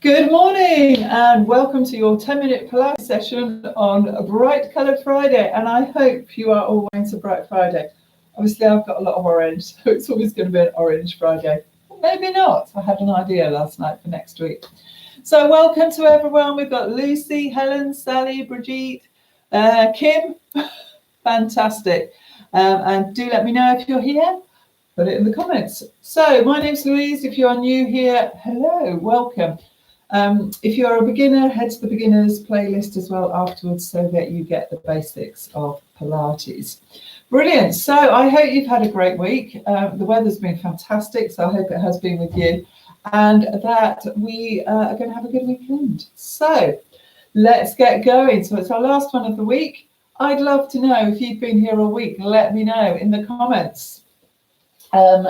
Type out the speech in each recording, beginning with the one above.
Good morning and welcome to your 10-minute Pilates session on a bright coloured Friday, and I hope you are all wearing some bright Friday. Obviously I've got a lot of orange, so it's always going to be an orange Friday. Maybe not. I had an idea last night for next week. So welcome to everyone. We've got Lucy, Helen, Sally, Brigitte, Kim. Fantastic. And do let me know if you're here. Put it in the comments. So my name's Louise. If you are new here, hello, welcome. If you're a beginner, head to the beginners playlist as well afterwards so that you get the basics of Pilates. Brilliant. So I hope you've had a great week. The weather's been fantastic, so I hope it has been with you, and that we are going to have a good weekend. So let's get going. So it's our last one of the week. I'd love to know if you've been here all week. Let me know in the comments. And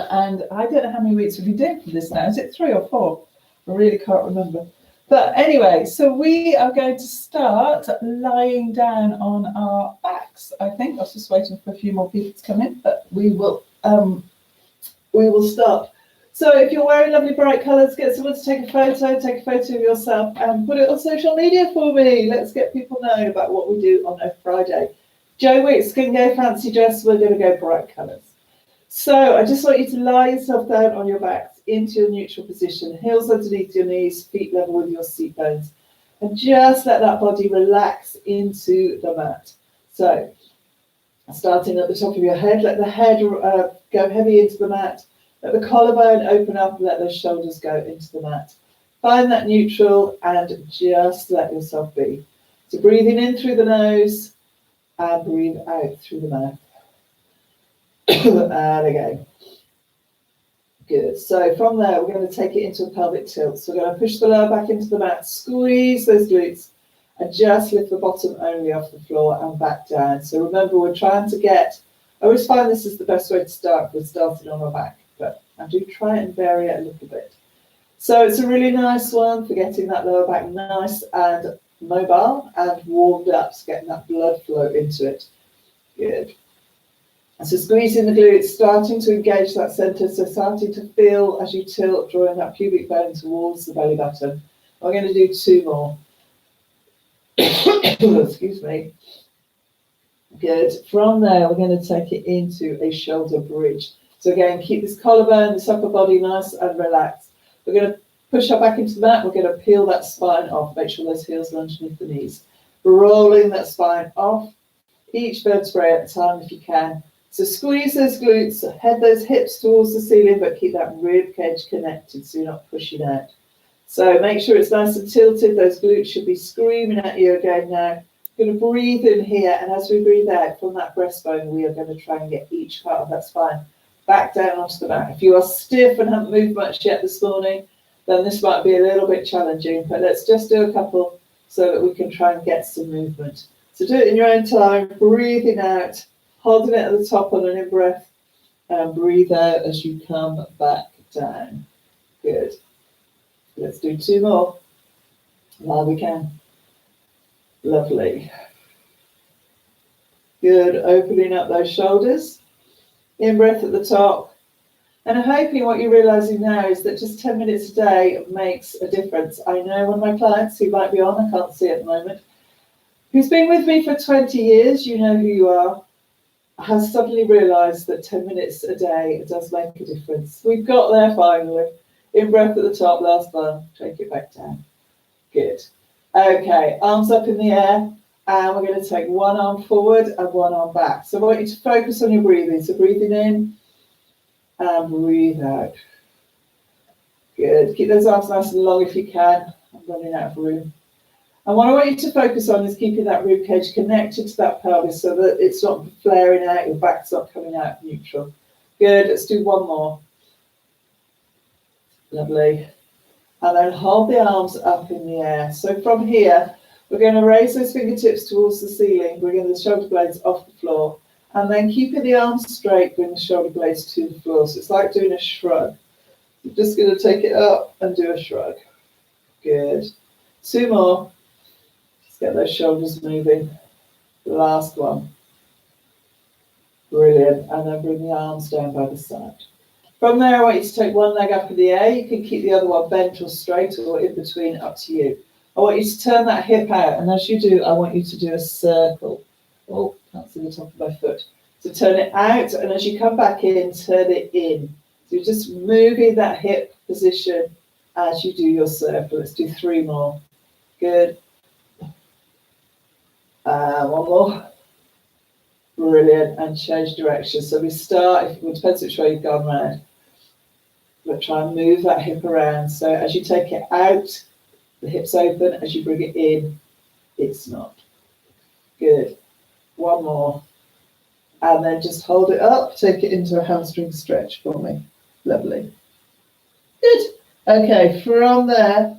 I don't know how many weeks we've been doing for this now. Is it 3 or 4? I really can't remember. But anyway, so we are going to start lying down on our backs, I think. I was just waiting for a few more people to come in, but we will start. So if you're wearing lovely bright colours, get someone to take a photo of yourself and put it on social media for me. Let's get people knowing about what we do on a Friday. Joe Wicks can go fancy dress, we're going to go bright colours. So I just want you to lie yourself down on your back into your neutral position, heels underneath your knees, feet level with your seat bones, and just let that body relax into the mat. So starting at the top of your head, let the head go heavy into the mat, let the collarbone open up, and let those shoulders go into the mat. Find that neutral and just let yourself be. So breathing in through the nose and breathe out through the mouth. And again. Good. So from there, we're going to take it into a pelvic tilt. So we're going to push the lower back into the mat, squeeze those glutes, and just lift the bottom only off the floor and back down. So remember, we're trying to get, I always find this is the best way to start with starting on our back, but I do try and vary it a little bit. So it's a really nice one for getting that lower back nice and mobile and warmed up, so getting that blood flow into it. Good. So squeezing the glutes, starting to engage that centre, so starting to feel as you tilt, drawing that pubic bone towards the belly button. We're going to do 2 more. Excuse me. Good. From there, we're going to take it into a shoulder bridge. So again, keep this collarbone, this upper body nice and relaxed. We're going to push our back into the mat. We're going to peel that spine off. Make sure those heels are underneath the knees. Rolling that spine off, each vertebrae at a time if you can. So squeeze those glutes, head those hips towards the ceiling, but keep that rib cage connected so you're not pushing out. So make sure it's nice and tilted. Those glutes should be screaming at you again now. We're going to breathe in here, and as we breathe out from that breastbone, we are going to try and get each part of that spine back down onto the mat. If you are stiff and haven't moved much yet this morning, then this might be a little bit challenging, but let's just do a couple so that we can try and get some movement. So do it in your own time, breathing out, holding it at the top on an in-breath, and breathe out as you come back down. Good. Let's do 2 more while we can. Lovely. Good. Opening up those shoulders. In-breath at the top. And I'm hoping what you're realising now is that just 10 minutes a day makes a difference. I know one of my clients who might be on, I can't see at the moment, who's been with me for 20 years, you know who you are, has suddenly realised that 10 minutes a day does make a difference. We've got there finally. In breath at the top, last one. Take it back down. Good. Okay, arms up in the air, and we're going to take one arm forward and one arm back. So I want you to focus on your breathing. So breathing in and breathe out. Good. Keep those arms nice and long if you can. I'm running out of room. And what I want you to focus on is keeping that rib cage connected to that pelvis so that it's not flaring out, your back's not coming out neutral. Good, let's do 1 more. Lovely. And then hold the arms up in the air. So from here, we're going to raise those fingertips towards the ceiling, bringing the shoulder blades off the floor, and then keeping the arms straight, bring the shoulder blades to the floor. So it's like doing a shrug. You're just going to take it up and do a shrug. Good. 2 more. Get those shoulders moving. Last one. Brilliant. And then bring the arms down by the side. From there, I want you to take one leg up in the air. You can keep the other one bent or straight or in between, up to you. I want you to turn that hip out, and as you do, I want you to do a circle. Oh, that's in the top of my foot. So turn it out, and as you come back in, turn it in. So you're just moving that hip position as you do your circle. Let's do 3 more. Good. One more. Brilliant. And change direction. So we start, it depends which way you've gone round. But try and move that hip around. So as you take it out, the hip's open. As you bring it in, it's not. Good. One more. And then just hold it up. Take it into a hamstring stretch for me. Lovely. Good. Okay, from there,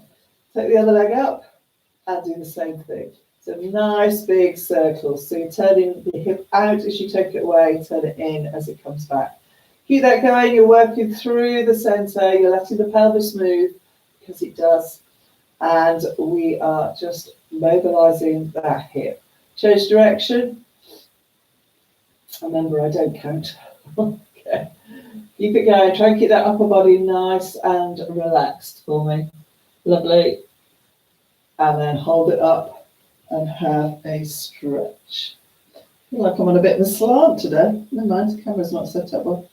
take the other leg up and do the same thing. So nice big circles. So you're turning the hip out as you take it away, turn it in as it comes back. Keep that going. You're working through the center. You're letting the pelvis move because it does. And we are just mobilizing that hip. Change direction. Remember, I don't count. Okay. Keep it going. Try and keep that upper body nice and relaxed for me. Lovely. And then hold it up and have a stretch. I feel like I'm on a bit of a slant today. Never mind, the camera's not set up well.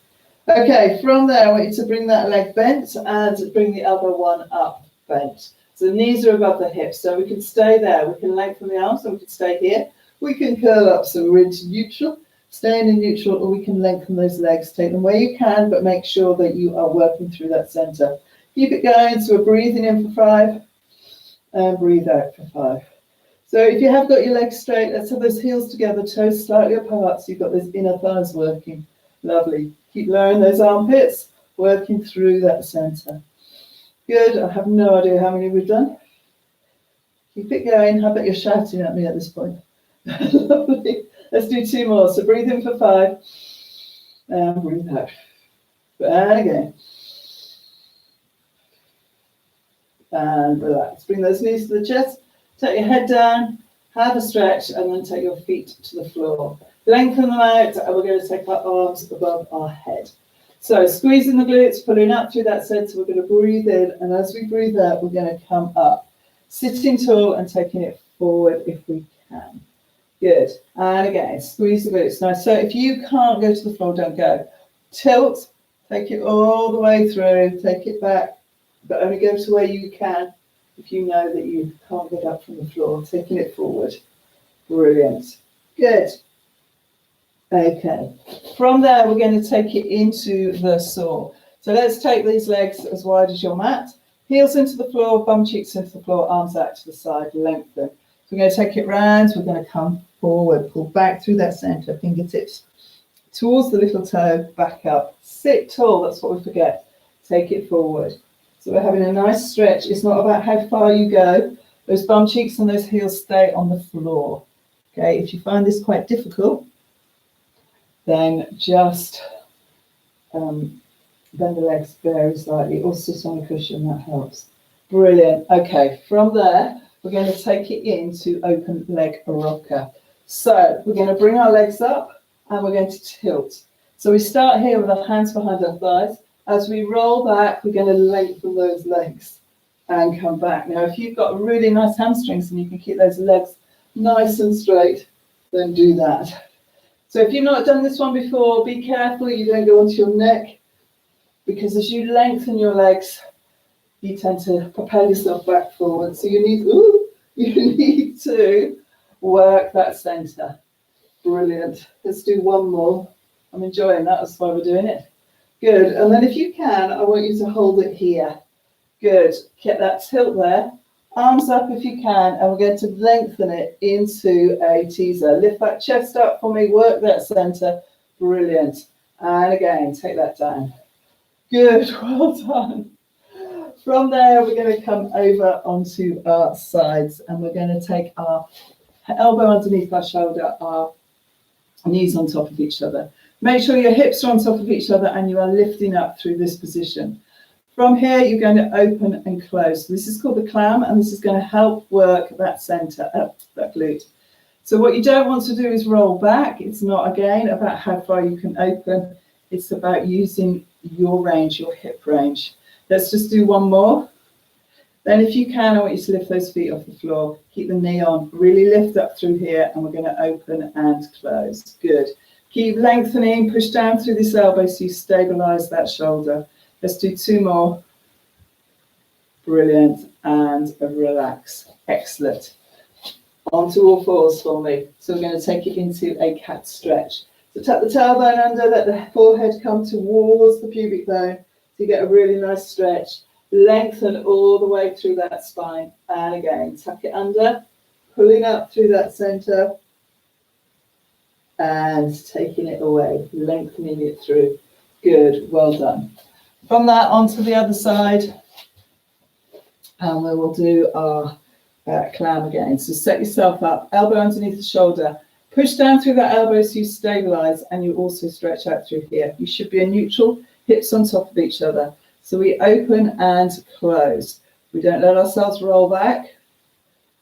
Okay, from there, I want you to bring that leg bent and bring the other one up bent. So the knees are above the hips, so we can stay there. We can lengthen the arms, so we can stay here. We can curl up, so we're into neutral, staying in neutral, or we can lengthen those legs. Take them where you can, but make sure that you are working through that center. Keep it going, so we're breathing in for 5 and breathe out for 5. So if you have got your legs straight, let's have those heels together, toes slightly apart, so you've got those inner thighs working. Lovely. Keep lowering those armpits, working through that center. Good. I have no idea how many we've done. Keep it going. How about you're shouting at me at this point? Lovely. Let's do 2 more. So breathe in for 5 and breathe out. And again. And relax. Bring those knees to the chest. Take your head down. Have a stretch, and then take your feet to the floor. Lengthen them out, and we're going to take our arms above our head. So squeezing the glutes, pulling up through that center. We're going to breathe in, and as we breathe out, we're going to come up. Sitting tall and taking it forward if we can. Good. And again, squeeze the glutes. Now, so if you can't go to the floor, don't go. Tilt, take it all the way through, take it back, but only go to where you can if you know that you can't get up from the floor, taking it forward. Brilliant. Good. Okay. From there, we're going to take it into the saw. So let's take these legs as wide as your mat. Heels into the floor, bum cheeks into the floor, arms out to the side, lengthen. So we're going to take it round. We're going to come forward, pull back through that center, fingertips towards the little toe, back up. Sit tall, that's what we forget. Take it forward. So we're having a nice stretch. It's not about how far you go. Those bum cheeks and those heels stay on the floor. Okay, if you find this quite difficult, then just bend the legs very slightly, or sit on a cushion, that helps. Brilliant. Okay, from there, we're going to take it into open leg rocker. So we're going to bring our legs up and we're going to tilt. So we start here with our hands behind our thighs. As we roll back, we're going to lengthen those legs and come back. Now, if you've got really nice hamstrings and you can keep those legs nice and straight, then do that. So if you've not done this one before, be careful you don't go onto your neck, because as you lengthen your legs, you tend to propel yourself back forward. So you need to work that center. Brilliant. Let's do 1 more. I'm enjoying that. That's why we're doing it. Good. And then if you can, I want you to hold it here. Good. Get that tilt there. Arms up if you can, and we're going to lengthen it into a teaser. Lift that chest up for me, work that center. Brilliant. And again, take that down. Good, well done. From there, we're going to come over onto our sides, and we're going to take our elbow underneath our shoulder, our knees on top of each other. Make sure your hips are on top of each other and you are lifting up through this position. From here, you're going to open and close. This is called the clam, and this is going to help work that center up, that glute. So what you don't want to do is roll back. It's not, again, about how far you can open. It's about using your range, your hip range. Let's just do one more. Then if you can, I want you to lift those feet off the floor. Keep the knee on. Really lift up through here, and we're going to open and close. Good. Keep lengthening. Push down through this elbow so you stabilize that shoulder. Let's do two more. Brilliant. And relax. Excellent. Onto all fours for me. So we're going to take it into a cat stretch. So tuck the tailbone under, let the forehead come towards the pubic bone. So you get a really nice stretch. Lengthen all the way through that spine. And again, tuck it under, pulling up through that center. And taking it away, lengthening it through. Good, well done. From that, onto the other side. And we will do our clam again. So set yourself up, elbow underneath the shoulder. Push down through that elbow so you stabilize, and you also stretch out through here. You should be a neutral, hips on top of each other. So we open and close. We don't let ourselves roll back.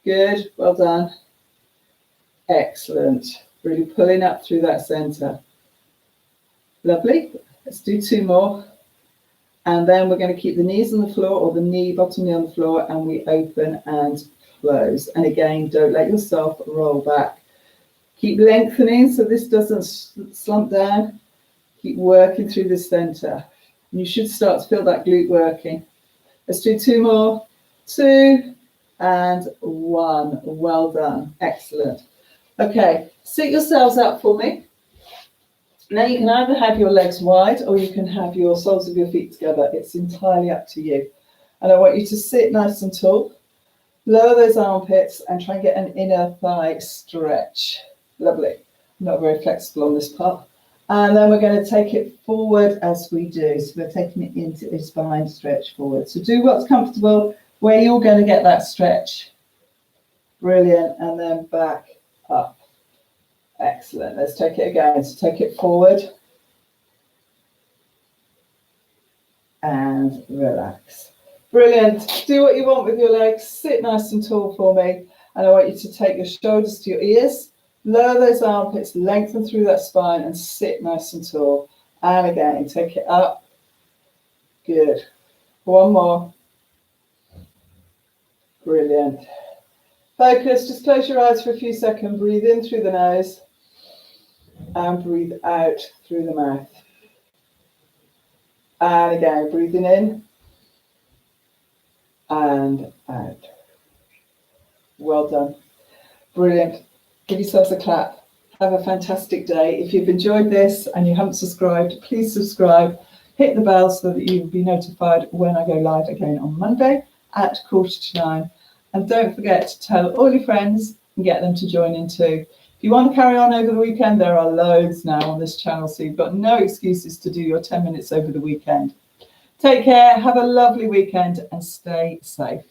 Good, well done. Excellent. Really pulling up through that center. Lovely. Let's do two more. And then we're going to keep the knees on the floor, or the bottom knee on the floor, and we open and close. And again, don't let yourself roll back. Keep lengthening so this doesn't slump down. Keep working through the center. You should start to feel that glute working. Let's do two more. 2 and 1. Well done. Excellent. Okay, sit yourselves up for me. Now you can either have your legs wide or you can have your soles of your feet together. It's entirely up to you. And I want you to sit nice and tall. Lower those armpits and try and get an inner thigh stretch. Lovely. Not very flexible on this part. And then we're going to take it forward as we do. So we're taking it into a spine stretch forward. So do what's comfortable where you're going to get that stretch. Brilliant. And then back up. Excellent. Let's take it again. So take it forward. And relax. Brilliant. Do what you want with your legs. Sit nice and tall for me. And I want you to take your shoulders to your ears. Lower those armpits, lengthen through that spine and sit nice and tall. And again, take it up. Good. One more. Brilliant. Focus, just close your eyes for a few seconds. Breathe in through the nose and breathe out through the mouth. And again, breathing in and out. Well done. Brilliant. Give yourselves a clap. Have a fantastic day. If you've enjoyed this and you haven't subscribed, please subscribe. Hit the bell so that you'll be notified when I go live again on Monday at 9:15. And don't forget to tell all your friends and get them to join in too. If you want to carry on over the weekend, there are loads now on this channel, so you've got no excuses to do your 10 minutes over the weekend. Take care, have a lovely weekend and stay safe.